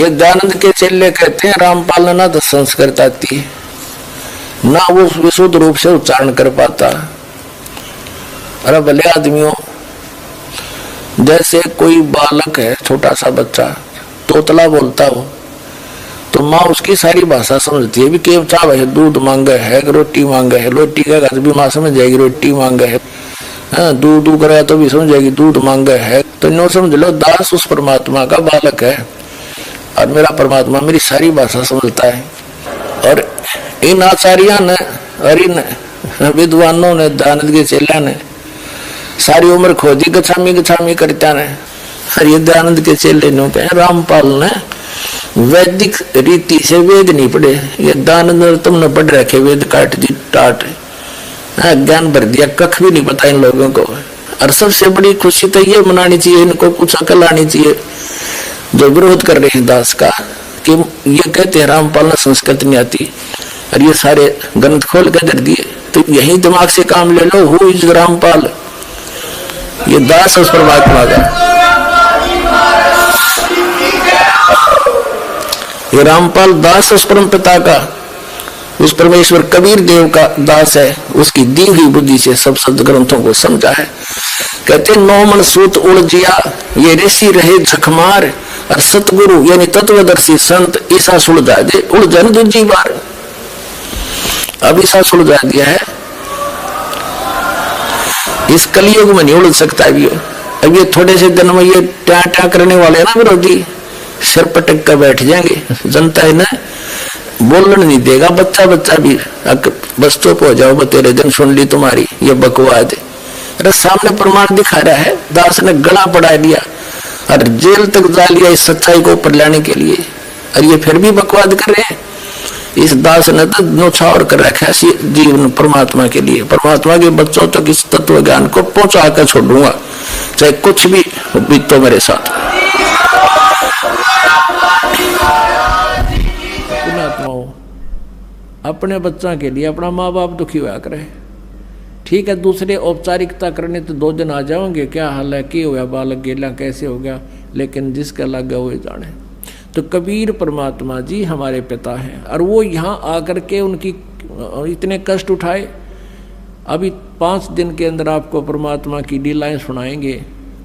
ये दयानंद के चेले कहते हैं रामपाल ने ना तो संस्कृत आती ना वो विशुद्ध रूप से उच्चारण कर पाता। अरे भले आदमियों, जैसे कोई बालक है, छोटा सा बच्चा तोतला बोलता हो तो माँ उसकी सारी भाषा समझती है। भी केव चाव है, दूध मांगे है, रोटी मांगे है, रोटी का भी माँ समझ जाएगी, रोटी मांगे है। हाँ, दूध उगरा तो भी समझ जाएगी, दूध मांगे है। तो नो समझ लो, दास उस परमात्मा का बालक है और मेरा परमात्मा मेरी सारी भाषा समझता है। और इन आचार्यों ने और इन विद्वानों ने, दयानंद के चेला ने सारी उम्र खोजी गछामी गछामी करता ने। और ये दयानंद के चेले ने कहे रामपाल ने वैदिक रीति से वेद नहीं पढ़े, ये दयानंद तुमने पढ़ रखे वेद काट दी टाट, ज्ञान भर दिया, कख भी नहीं पता इन लोगों को। और सबसे बड़ी खुशी तो ये मनानी चाहिए, इनको कुछ अकल आनी चाहिए जो विरोध कर रहे हैं दास का, कि ये कहते हैं रामपाल ने संस्कृत नहीं आती और ये सारे ग्रंथ खोल के दे दिए। तो यही दिमाग से काम ले लो, हु इज रामपाल, ये दास उस परमात्मा का, ये रामपाल दास उस परम पिता का, उस परमेश्वर कबीर देव का दास है। उसकी दी हुई बुद्धि से सब शब्द ग्रंथों को समझा है। कहते नौ मन सूत उलझिया, ये ऋषि रहे झकमार, और सतगुरु यानी तत्वदर्शी संत ईसा सुलझा दे उलझन दूसरी बार। अब ईसा सुलझा दिया है, इस कलयुग में नहीं उलझ सकता है। अब ये थोड़े से दिन में ये ट्या ट्या करने वाले ना विरोधी सिर पटक कर बैठ जाएंगे, जनता इन्हें बोलने नहीं देगा। बच्चा बच्चा भी बस तो हो जाओ, तेरे दिन सुन ली तुम्हारी ये बकवाद। अरे सामने प्रमाण दिखा रहा है, दास ने गला पड़ा दिया और जेल तक जा लिया इस सच्चाई को ऊपर लाने के लिए, और ये फिर भी बकवाद कर रहे हैं। इस दास ने तो न्यौछावर कर रखा है जीवन परमात्मा के लिए। परमात्मा के बच्चों तक इस तत्व ज्ञान को पहुंचा कर छोड़ूंगा, चाहे कुछ भी बीतो मेरे साथ। अपने बच्चा के लिए अपना माँ बाप दुखी हुआ करे, ठीक है। दूसरे औपचारिकता करने तो 2 दिन आ जाओगे, क्या हाल है, क्या हुआ बालक गेला कैसे हो गया, लेकिन जिसका लग गया वो जाने। तो कबीर परमात्मा जी हमारे पिता हैं, और वो यहाँ आकर के उनकी इतने कष्ट उठाए। अभी 5 दिन के अंदर आपको परमात्मा की लीलाएं सुनाएंगे,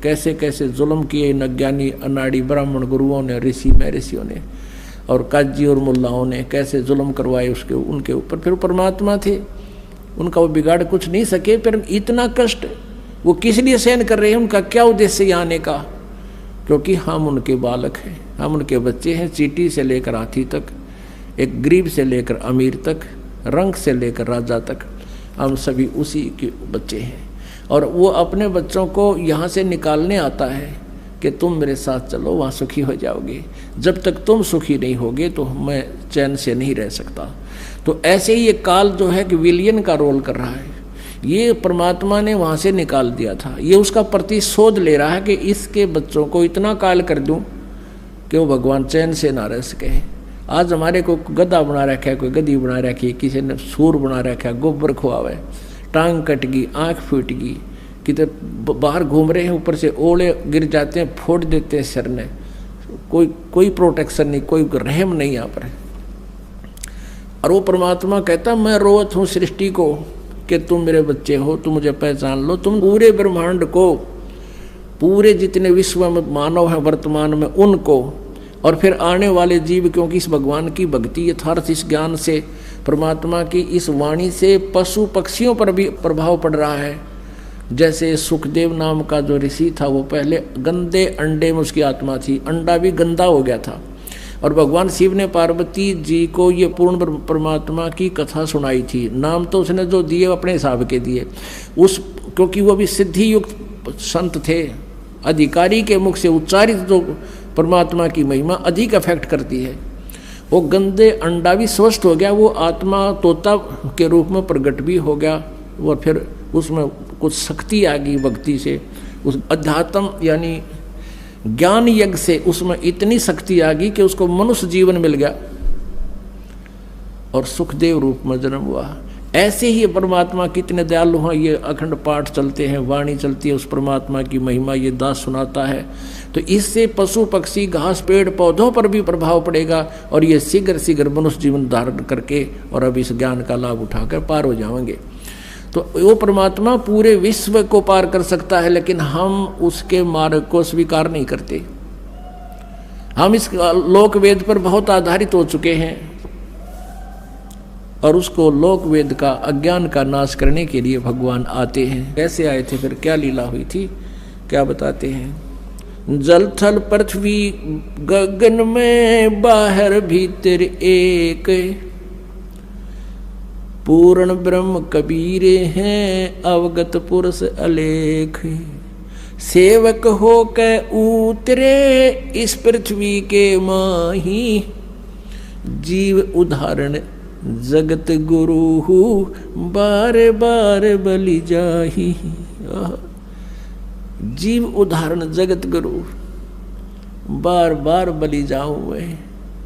कैसे कैसे जुल्म किए इन अज्ञानी अनाड़ी ब्राह्मण गुरुओं ने, ऋषि महर्षियों ने और काजी और मुल्लाओं ने कैसे जुल्म करवाए उसके उनके ऊपर। फिर परमात्मा थे, उनका वो बिगाड़ कुछ नहीं सके। फिर इतना कष्ट वो किस लिए सहन कर रहे हैं, उनका क्या उद्देश्य यहाँ आने का? क्योंकि हम उनके बालक हैं, हम उनके बच्चे हैं। चींटी से लेकर हाथी तक, एक गरीब से लेकर अमीर तक, रंग से लेकर राजा तक, हम सभी उसी के बच्चे हैं। और वो अपने बच्चों को यहाँ से निकालने आता है कि तुम मेरे साथ चलो, वहाँ सुखी हो जाओगे। जब तक तुम सुखी नहीं होगे तो मैं चैन से नहीं रह सकता। तो ऐसे ही ये काल जो है कि विलियन का रोल कर रहा है। ये परमात्मा ने वहाँ से निकाल दिया था, ये उसका प्रतिशोध ले रहा है कि इसके बच्चों को इतना काल कर दूं कि वो भगवान चैन से ना रह सके। आज हमारे को गधा बना रखा है, कोई गधी बना रखी है, किसी ने सूर बना रखा है, गोबर खुआवे, टांग कट गई, आँख फूट गई, किधर बाहर घूम रहे हैं, ऊपर से ओले गिर जाते हैं, फोड़ देते हैं सिर ने, कोई प्रोटेक्शन नहीं, कोई रहम नहीं यहाँ पर। और वो परमात्मा कहता मैं रोवत हूँ सृष्टि को कि तुम मेरे बच्चे हो, तुम मुझे पहचान लो। तुम पूरे ब्रह्मांड को, पूरे जितने विश्व में मानव है वर्तमान में, उनको और फिर आने वाले जीव, क्योंकि इस भगवान की भक्ति यथार्थ इस ज्ञान से, परमात्मा की इस वाणी से पशु पक्षियों पर भी प्रभाव पड़ रहा है। जैसे सुखदेव नाम का जो ऋषि था, वो पहले गंदे अंडे में उसकी आत्मा थी, अंडा भी गंदा हो गया था। और भगवान शिव ने पार्वती जी को ये पूर्ण परमात्मा की कथा सुनाई थी। नाम तो उसने जो दिए अपने हिसाब के दिए, उस क्योंकि वो भी सिद्धि युक्त संत थे, अधिकारी के मुख से उच्चारित जो परमात्मा की महिमा अधिक अफेक्ट करती है। वो गंदे अंडा भी स्वस्थ हो गया, वो आत्मा तोता के रूप में प्रकट भी हो गया। और फिर उसमें कुछ शक्ति आ गई भक्ति से, उस अध्यात्म यानी ज्ञान यज्ञ से उसमें इतनी शक्ति आ गई कि उसको मनुष्य जीवन मिल गया और सुखदेव रूप में जन्म हुआ। ऐसे ही परमात्मा कितने दयालु हैं, ये अखंड पाठ चलते हैं, वाणी चलती है, उस परमात्मा की महिमा ये दास सुनाता है। तो इससे पशु पक्षी घास पेड़ पौधों पर भी प्रभाव पड़ेगा और ये शीघ्र शीघ्र मनुष्य जीवन धारण करके और अब इस ज्ञान का लाभ उठाकर पार हो जाएंगे। तो वो परमात्मा पूरे विश्व को पार कर सकता है, लेकिन हम उसके मार्ग को स्वीकार नहीं करते। हम इस लोक वेद पर बहुत आधारित हो चुके हैं और उसको लोक वेद का अज्ञान का नाश करने के लिए भगवान आते हैं। कैसे आए थे, फिर क्या लीला हुई थी, क्या बताते हैं। जल थल पृथ्वी गगन में बाहर भीतर एक, पूर्ण ब्रह्म कबीरे हैं अवगत पुरुष अलेख। सेवक हो के उतरे इस पृथ्वी के माही, जीव उदाहरण जगत गुरु बार बार बलि जाही। जीव उदाहरण जगत गुरु बार बार बलि जाऊं मैं।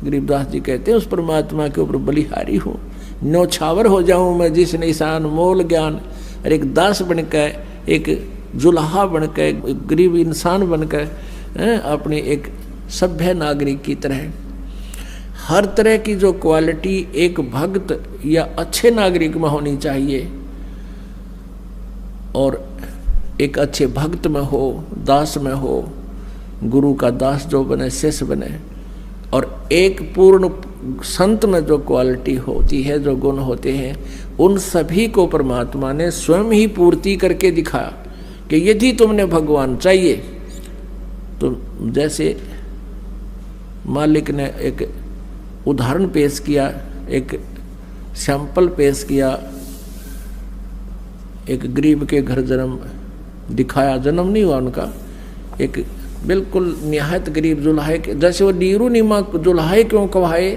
गरीबदास जी कहते हैं उस परमात्मा के ऊपर बलिहारी हूँ, न्यौछावर हो जाऊं मैं जिस निशान मोल ज्ञान। और एक दास बनकर, एक जुल्हा बनकर, गरीब इंसान बनकर अपने एक सभ्य नागरिक की तरह हर तरह की जो क्वालिटी एक भक्त या अच्छे नागरिक में होनी चाहिए, और एक अच्छे भक्त में हो, दास में हो, गुरु का दास जो बने, शिष्य बने। और एक पूर्ण संत में जो क्वालिटी होती है, जो गुण होते हैं, उन सभी को परमात्मा ने स्वयं ही पूर्ति करके दिखाया कि यदि तुमने भगवान चाहिए तो जैसे मालिक ने एक उदाहरण पेश किया, एक सैंपल पेश किया, एक गरीब के घर जन्म दिखाया, जन्म नहीं हुआ उनका, एक बिल्कुल निहायत गरीब जुल्हे के, जैसे वो नीरू नीमा जुल्हे क्यों कहवाए,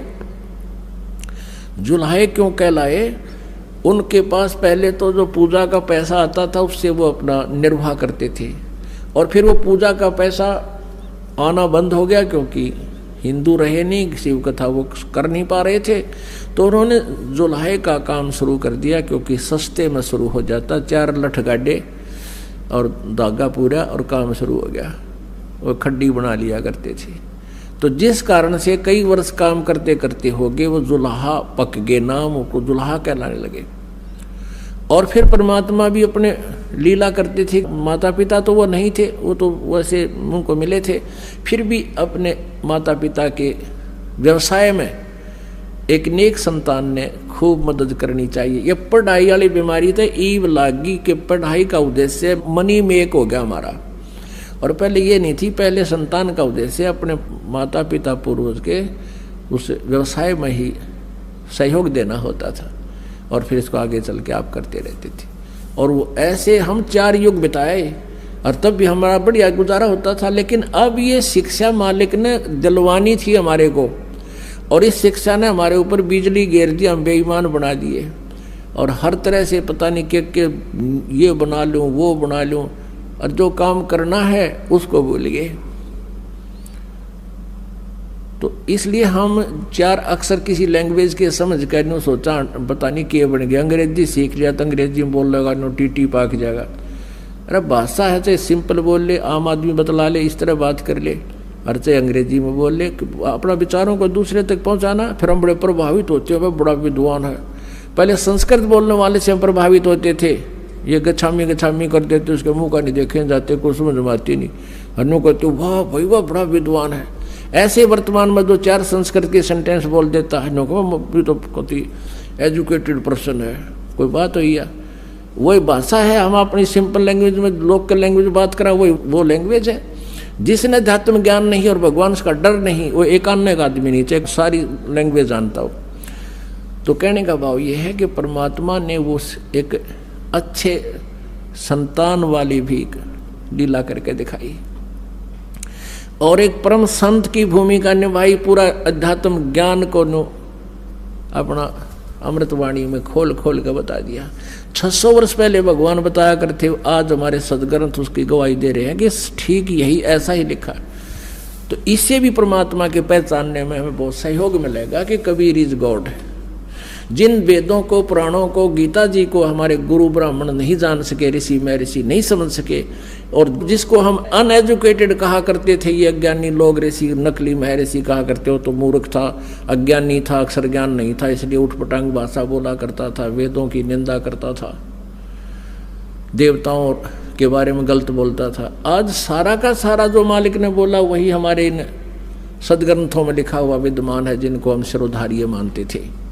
जुल्हे क्यों कहलाए, उनके पास पहले तो जो पूजा का पैसा आता था उससे वो अपना निर्वाह करते थे, और फिर वो पूजा का पैसा आना बंद हो गया क्योंकि हिंदू रहे नहीं, शिव कथा वो कर नहीं पा रहे थे। तो उन्होंने जुल्हे का काम शुरू कर दिया, क्योंकि सस्ते में शुरू हो जाता, 4 लठ गाडे और धागा पूरा और काम शुरू हो गया। वो खड्डी बना लिया करते थे। तो जिस कारण से कई वर्ष काम करते करते हो गए वो जुल्हा पक गए, नाम को जुल्हा कहलाने लगे। और फिर परमात्मा भी अपने लीला करते थे। माता पिता तो वो नहीं थे, वो तो वैसे मुंह को मिले थे, फिर भी अपने माता पिता के व्यवसाय में एक नेक संतान ने खूब मदद करनी चाहिए। ये पढ़ाई वाली बीमारी तो ईव लागी कि पढ़ाई का उद्देश्य मनी मेक हो गया हमारा, और पहले ये नहीं थी। पहले संतान का उद्देश्य अपने माता पिता पूर्वज के उस व्यवसाय में ही सहयोग देना होता था, और फिर इसको आगे चल के आप करते रहते थे। और वो ऐसे हम 4 युग बिताए और तब भी हमारा बढ़िया गुजारा होता था। लेकिन अब ये शिक्षा मालिक ने दिलवानी थी हमारे को, और इस शिक्षा ने हमारे ऊपर बिजली गिर दी, हम बेईमान बना दिए, और हर तरह से पता नहीं के ये बना लूँ वो बना लूँ, और जो काम करना है उसको भूल गए। तो इसलिए हम 4 अक्षर किसी लैंग्वेज के समझ कर नो सोचा पता नहीं क्या बन गया, अंग्रेजी सीख लिया तो अंग्रेजी में बोल लेगा, नो टीटी पाक जाएगा। अरे भाषा है चाहे सिंपल बोल ले, आम आदमी बतला ले, इस तरह बात कर ले, और चाहे अंग्रेजी में बोल ले, अपना विचारों को दूसरे तक पहुंचाना। फिर हम बड़े प्रभावित होते हैं, बड़ा विद्वान है। पहले संस्कृत बोलने वाले से हम प्रभावित होते थे, ये गछामी गछामी कर देते, उसके मुँह का नहीं देखे जाते, कुछ समझ में आती नहीं, हनु कहते वाह भाई वाह बड़ा विद्वान है। ऐसे वर्तमान में जो 4 संस्कृत के सेंटेंस बोल देता है, नो तो कति एजुकेटेड पर्सन है, कोई बात हुई है। वही भाषा है, हम अपनी सिंपल लैंग्वेज में लोकल लैंग्वेज बात करा, वही वो लैंग्वेज है। जिसने अध्यात्म ज्ञान नहीं और भगवान का डर नहीं, वो एकान्य का आदमी नहीं, चाहे सारी लैंग्वेज जानता हो। तो कहने का भाव ये है कि परमात्मा ने वो एक अच्छे संतान वाली भी लीला करके दिखाई, और एक परम संत की भूमिका निभाई, पूरा अध्यात्म ज्ञान को अपना अमृतवाणी में खोल खोल कर बता दिया। 600 वर्ष पहले भगवान बताया करते, आज हमारे सदग्रंथ उसकी गवाही दे रहे हैं कि ठीक यही ऐसा ही लिखा। तो इससे भी परमात्मा के पहचानने में हमें बहुत सहयोग मिलेगा कि कबीर इज गॉड। जिन वेदों को, पुराणों को, गीता जी को हमारे गुरु ब्राह्मण नहीं जान सके, ऋषि महर्षि नहीं समझ सके, और जिसको हम अनएजुकेटेड कहा करते थे, ये अज्ञानी लोग, ऋषि नकली महर्षि कहा करते हो, तो मूर्ख था, अज्ञानी था, अक्षर ज्ञान नहीं था, इसलिए उठपटांग भाषा बोला करता था, वेदों की निंदा करता था, देवताओं के बारे में गलत बोलता था। आज सारा का सारा जो मालिक ने बोला वही हमारे इन सदग्रंथों में लिखा हुआ विद्यमान है, जिनको हम शिरोधार्य मानते थे।